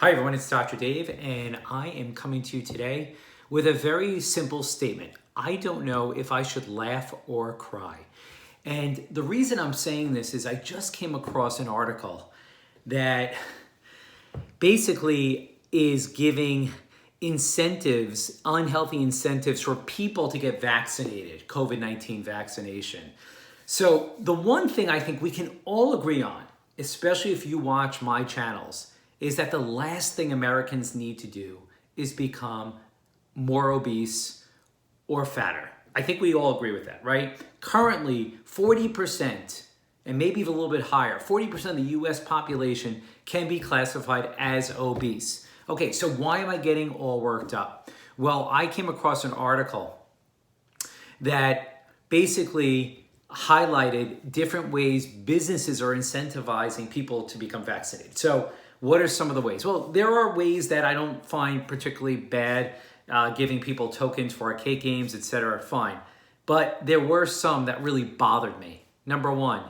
Hi everyone, it's Dr. Dave, and I am coming to you today with a very simple statement. I don't know if I should laugh or cry. And the reason I'm saying this is I just came across an article that basically is giving incentives, unhealthy incentives for people to get vaccinated, COVID-19 vaccination. So the one thing I think we can all agree on, especially if you watch my channels, is that the last thing Americans need to do is become more obese or fatter. I think we all agree with that, right? Currently, 40%, and maybe even a little bit higher, 40% of the US population can be classified as obese. Okay, so why am I getting all worked up? Well, I came across an article that basically highlighted different ways businesses are incentivizing people to become vaccinated. So what are some of the ways? Well, there are ways that I don't find particularly bad, giving people tokens for arcade games, etc. Fine. But there were some that really bothered me. Number one,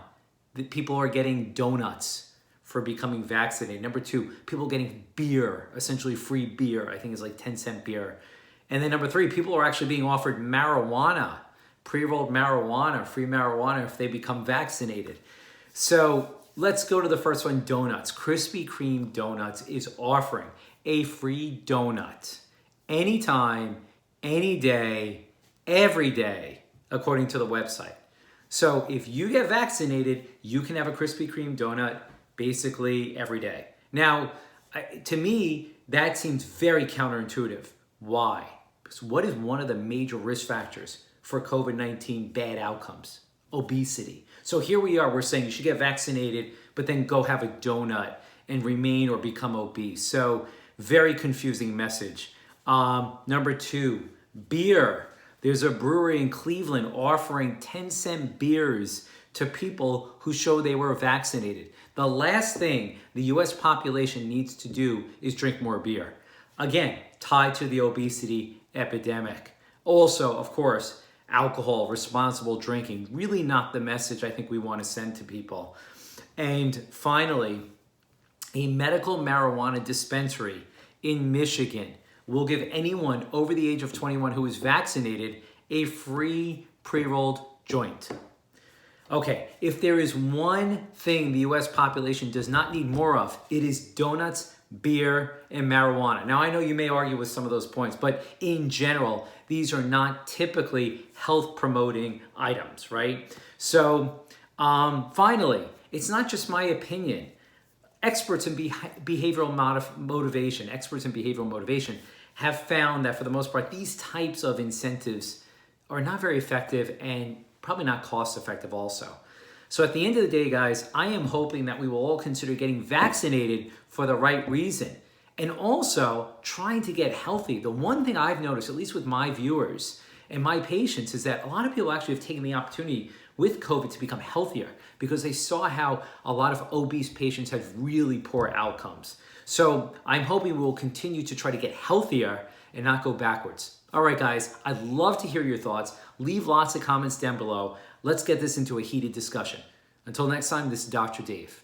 that people are getting donuts for becoming vaccinated. Number two, people getting beer, essentially free beer. I think it's like 10-cent beer. And then number three, people are actually being offered marijuana, pre-rolled marijuana, free marijuana if they become vaccinated. So let's go to the first one, donuts. Krispy Kreme Donuts is offering a free donut anytime, any day, every day, according to the website. So if you get vaccinated, you can have a Krispy Kreme donut basically every day. Now, to me, that seems very counterintuitive. Why? Because what is one of the major risk factors for COVID-19 bad outcomes? Obesity. So here we are, we're saying you should get vaccinated, but then go have a donut and remain or become obese. So very confusing message. Number two, beer. There's a brewery in Cleveland offering 10-cent beers to people who show they were vaccinated. The last thing the US population needs to do is drink more beer. Again, tied to the obesity epidemic. Also, of course, alcohol, responsible drinking, really not the message I think we want to send to people. And finally, a medical marijuana dispensary in Michigan will give anyone over the age of 21 who is vaccinated a free pre-rolled joint. Okay, if there is one thing the US population does not need more of, it is donuts, beer, and marijuana. Now, I know you may argue with some of those points, but in general, these are not typically health-promoting items, right? So, finally, it's not just my opinion. Experts in behavioral motivation have found that for the most part, these types of incentives are not very effective and probably not cost-effective also. So at the end of the day, guys, I am hoping that we will all consider getting vaccinated for the right reason and also trying to get healthy. The one thing I've noticed, at least with my viewers and my patients, is that a lot of people actually have taken the opportunity with COVID to become healthier because they saw how a lot of obese patients had really poor outcomes. So I'm hoping we will continue to try to get healthier and not go backwards. All right, guys, I'd love to hear your thoughts. Leave lots of comments down below. Let's get this into a heated discussion. Until next time, this is Dr. Dave.